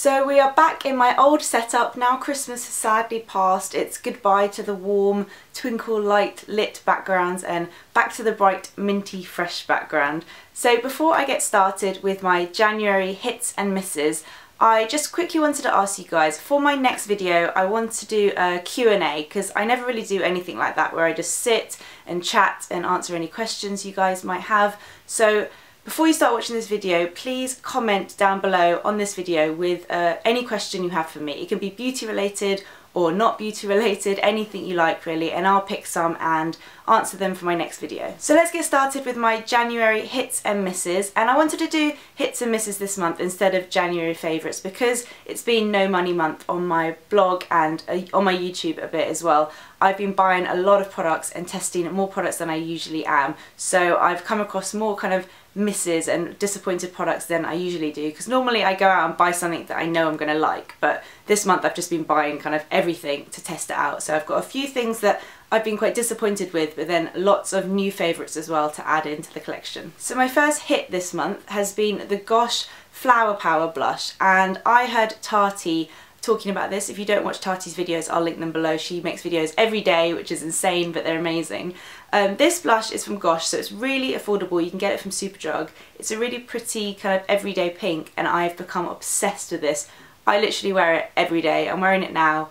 So we are back in my old setup. Now Christmas has sadly passed. It's goodbye to the warm twinkle light lit backgrounds and back to the bright minty fresh background. So before I get started with my January hits and misses, I just quickly wanted to ask you guys, for my next video I want to do a Q&A because I never really do anything like that where I just sit and chat and answer any questions you guys might have. So before you start watching this video, please comment down below on this video with any question you have for me. It can be beauty related or not beauty related, anything you like really, and I'll pick some and answer them for my next video. So let's get started with my January hits and misses, and I wanted to do hits and misses this month instead of January favourites because it's been no money month on my blog and on my YouTube a bit as well. I've been buying a lot of products and testing more products than I usually am, so I've come across more kind of misses and disappointed products than I usually do, because normally I go out and buy something that I know I'm going to like, but this month I've just been buying kind of everything to test it out. So I've got a few things that I've been quite disappointed with, but then lots of new favourites as well to add into the collection. So my first hit this month has been the Gosh Flower Power Blush, and I heard Tati talking about this. If you don't watch Tati's videos, I'll link them below. She makes videos every day, which is insane, but they're amazing. This blush is from Gosh, so it's really affordable. You can get it from Superdrug. It's a really pretty kind of everyday pink, and I've become obsessed with this. I literally wear it every day. I'm wearing it now.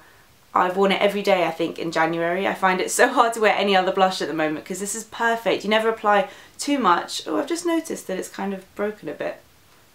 I've worn it every day, I think, in January. I find it so hard to wear any other blush at the moment because this is perfect. You never apply too much. Oh, I've just noticed that it's kind of broken a bit.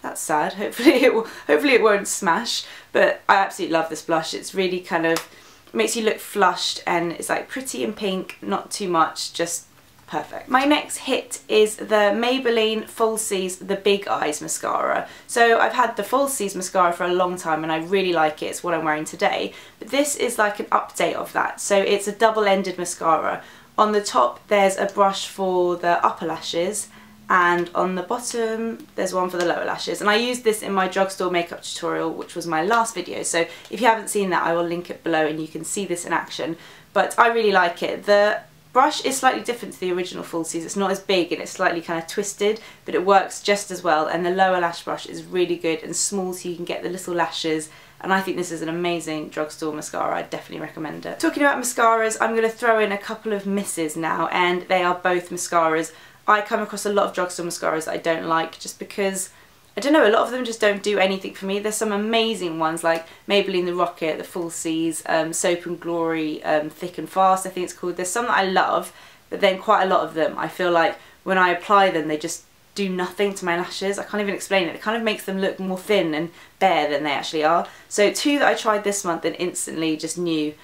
That's sad. Hopefully it won't smash. But I absolutely love this blush. It's really kind of makes you look flushed, and it's like pretty and pink, not too much, just perfect. My next hit is the Maybelline Falsies The Big Eyes Mascara. So I've had the Falsies mascara for a long time and I really like it. It's what I'm wearing today. But this is like an update of that. So it's a double-ended mascara. On the top there's a brush for the upper lashes, and on the bottom there's one for the lower lashes, and I used this in my drugstore makeup tutorial, which was my last video, so if you haven't seen that I will link it below and you can see this in action. But I really like it. The brush is slightly different to the original Falsies. It's not as big and it's slightly kind of twisted, but it works just as well, and the lower lash brush is really good and small so you can get the little lashes, and I think this is an amazing drugstore mascara. I definitely recommend it. Talking about mascaras, I'm going to throw in a couple of misses now, and they are both mascaras. I come across a lot of drugstore mascaras that I don't like just because, I don't know, a lot of them just don't do anything for me. There's some amazing ones like Maybelline The Rocket, the Falsies, Soap and Glory, Thick and Fast I think it's called. There's some that I love, but then quite a lot of them I feel like when I apply them they just do nothing to my lashes. I can't even explain it. It kind of makes them look more thin and bare than they actually are. So two that I tried this month and instantly just knew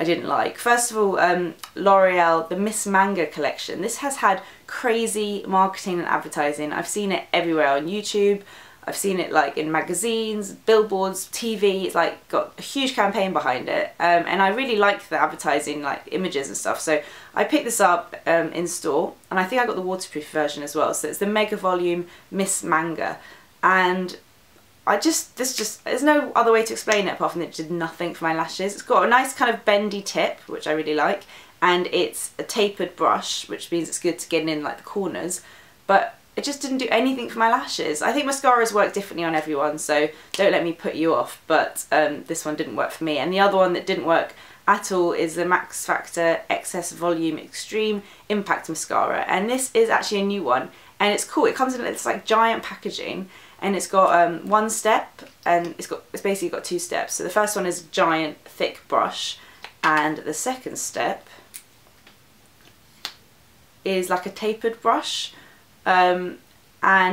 I didn't like. First of all, L'Oreal, the Miss Manga collection. This has had crazy marketing and advertising. I've seen it everywhere on YouTube. I've seen it like in magazines, billboards, TV. It's like got a huge campaign behind it, and I really liked the advertising, like images and stuff. So I picked this up in store, and I think I got the waterproof version as well. So it's the Mega Volume Miss Manga, and there's no other way to explain it apart from that it did nothing for my lashes. It's got a nice kind of bendy tip, which I really like, and it's a tapered brush, which means it's good to get in like the corners, but it just didn't do anything for my lashes. I think mascaras work differently on everyone, so don't let me put you off, but this one didn't work for me. And the other one that didn't work at all is the Max Factor Excess Volume Extreme Impact Mascara, and this is actually a new one, and it's cool. It comes in this like giant packaging, and it's got one step, and it's basically got two steps. So the first one is a giant thick brush, and the second step is like a tapered brush, and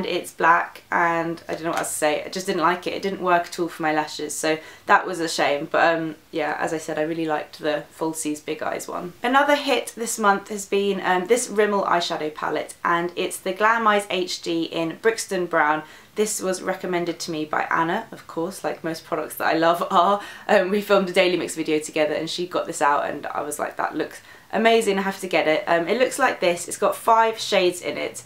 it's black, and I don't know what else to say. I just didn't like it. It didn't work at all for my lashes, so that was a shame. But yeah, as I said, I really liked the Falsies Big Eyes one. Another hit this month has been this Rimmel eyeshadow palette, and it's the Glam Eyes HD in Brixton Brown. This was recommended to me by Anna, of course, like most products that I love are. We filmed a Daily Mix video together and she got this out and I was like, that looks amazing, I have to get it. It looks like this. It's got 5 shades in it.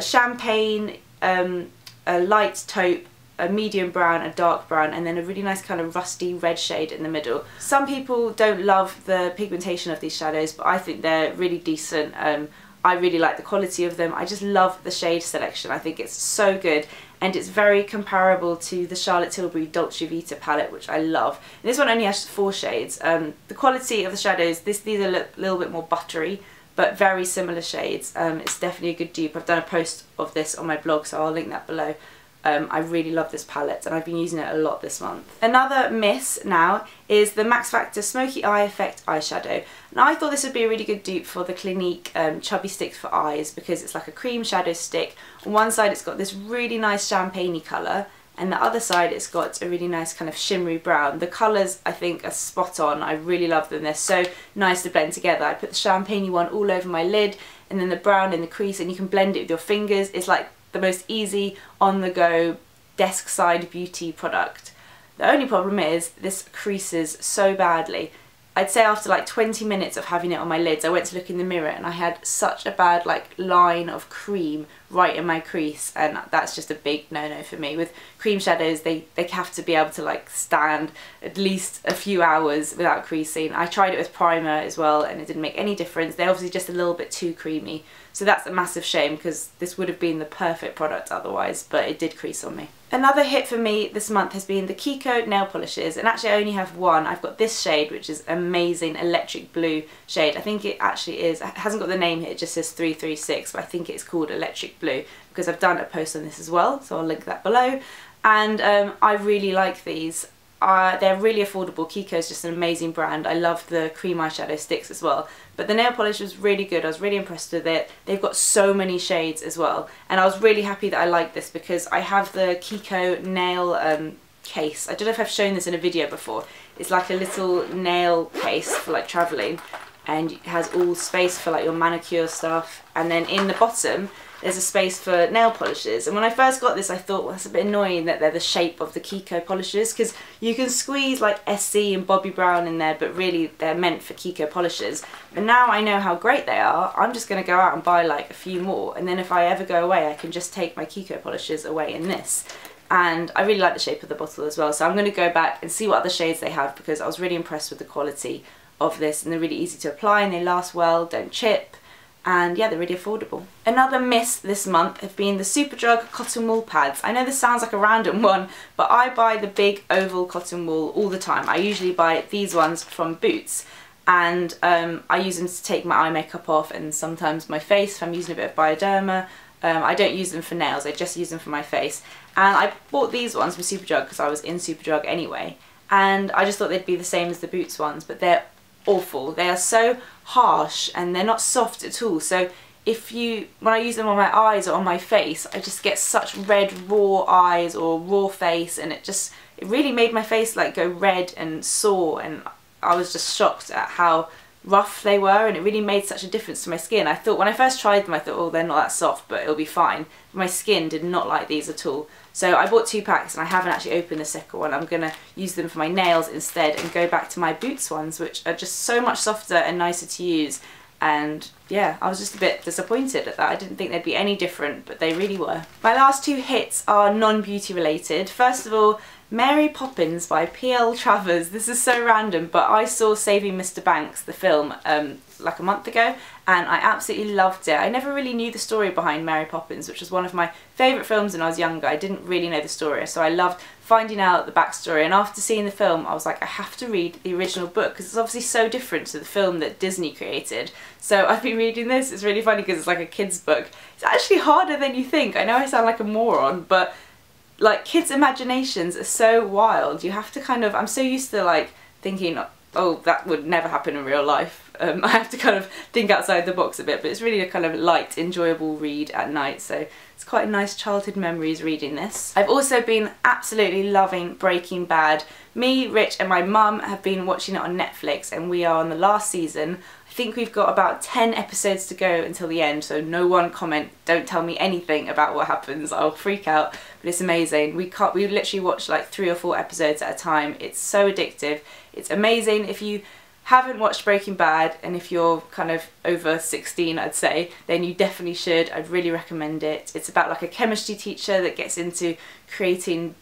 Champagne, a light taupe, a medium brown, a dark brown, and then a really nice kind of rusty red shade in the middle. Some people don't love the pigmentation of these shadows, but I think they're really decent. I really like the quality of them. I just love the shade selection. I think it's so good. and it's very comparable to the Charlotte Tilbury Dolce Vita palette, which I love. And this one only has 4 shades. The quality of the shadows, these are a little bit more buttery, but very similar shades. It's definitely a good dupe. I've done a post of this on my blog, so I'll link that below. I really love this palette and I've been using it a lot this month. Another miss now is the Max Factor Smoky Eye Effect eyeshadow. Now I thought this would be a really good dupe for the Clinique Chubby Sticks for Eyes, because it's like a cream shadow stick. On one side it's got this really nice champagne-y colour, and the other side it's got a really nice kind of shimmery brown. The colours I think are spot on. I really love them. They're so nice to blend together. I put the champagne-y one all over my lid and then the brown in the crease, and you can blend it with your fingers. It's like the most easy, on-the-go, desk-side beauty product. The only problem is this creases so badly. I'd say after like 20 minutes of having it on my lids, I went to look in the mirror and I had such a bad like line of cream right in my crease, and that's just a big no-no for me. With cream shadows, they have to be able to like stand at least a few hours without creasing. I tried it with primer as well and it didn't make any difference. They're obviously just a little bit too creamy. So that's a massive shame, because this would have been the perfect product otherwise, but it did crease on me. Another hit for me this month has been the Kiko nail polishes, and actually I only have one. I've got this shade, which is amazing electric blue shade. I think it actually is, it hasn't got the name here, it just says 336, but I think it's called electric blue because I've done a post on this as well, so I'll link that below. And I really like these. They're really affordable. Kiko is just an amazing brand. I love the cream eyeshadow sticks as well. But the nail polish was really good. I was really impressed with it. They've got so many shades as well. And I was really happy that I liked this because I have the Kiko nail case. I don't know if I've shown this in a video before. It's like a little nail case for like travelling, and it has all space for like your manicure stuff. And then in the bottom there's a space for nail polishes. And when I first got this I thought, well, that's a bit annoying that they're the shape of the Kiko polishes, because you can squeeze like SC and Bobbi Brown in there, but really they're meant for Kiko polishes. But now I know how great they are, I'm just going to go out and buy like a few more, and then if I ever go away I can just take my Kiko polishes away in this. And I really like the shape of the bottle as well, so I'm going to go back and see what other shades they have, because I was really impressed with the quality of this, and they're really easy to apply and they last well, don't chip. And yeah, they're really affordable. Another miss this month have been the Superdrug cotton wool pads. I know this sounds like a random one, but I buy the big oval cotton wool all the time. I usually buy these ones from Boots, and I use them to take my eye makeup off and sometimes my face if I'm using a bit of Bioderma. I don't use them for nails, I just use them for my face. And I bought these ones from Superdrug because I was in Superdrug anyway, and I just thought they'd be the same as the Boots ones, but they're awful. They are so harsh and they're not soft at all. So when I use them on my eyes or on my face, I just get such red raw eyes or raw face, and it really made my face like go red and sore, and I was just shocked at how rough they were, and it really made such a difference to my skin. I thought when I first tried them I thought, oh, they're not that soft, but it'll be fine. My skin did not like these at all. So I bought 2 packs and I haven't actually opened the second one. I'm going to use them for my nails instead and go back to my Boots ones, which are just so much softer and nicer to use. And yeah, I was just a bit disappointed at that. I didn't think they'd be any different, but they really were. My last 2 hits are non-beauty related. First of all, Mary Poppins by P.L.Travers. This is so random, but I saw Saving Mr. Banks, the film, like a month ago, and I absolutely loved it. I never really knew the story behind Mary Poppins, which was one of my favourite films when I was younger. I didn't really know the story, so I loved finding out the backstory, and after seeing the film I was like, I have to read the original book because it's obviously so different to the film that Disney created. So I've been reading this. It's really funny because it's like a kid's book. It's actually harder than you think. I know I sound like a moron, but like kids' imaginations are so wild. You have to kind of, I'm so used to like thinking, oh, that would never happen in real life. I have to kind of think outside the box a bit, but it's really a kind of light, enjoyable read at night, so it's quite a nice childhood memories reading this. I've also been absolutely loving Breaking Bad. Me, Rich and my mum have been watching it on Netflix, and we are on the last season. I think we've got about 10 episodes to go until the end, so no one comment, don't tell me anything about what happens, I'll freak out, but it's amazing. We literally watch like 3 or 4 episodes at a time. It's so addictive. It's amazing. If you haven't watched Breaking Bad, and if you're kind of over 16 I'd say, then you definitely should. I'd really recommend it. It's about like a chemistry teacher that gets into creating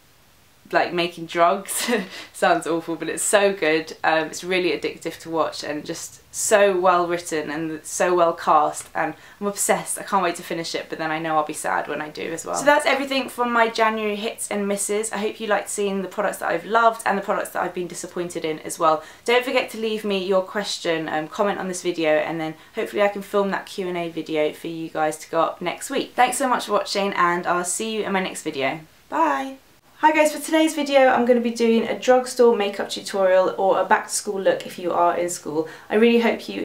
like making drugs. Sounds awful, but it's so good. It's really addictive to watch and just so well written and so well cast, and I'm obsessed. I can't wait to finish it, but then I know I'll be sad when I do as well. So that's everything from my January hits and misses. I hope you liked seeing the products that I've loved and the products that I've been disappointed in as well. Don't forget to leave me your question, comment on this video, and then hopefully I can film that Q&A video for you guys to go up next week. Thanks so much for watching, and I'll see you in my next video. Bye! Hi guys, for today's video I'm going to be doing a drugstore makeup tutorial, or a back to school look if you are in school. I really hope you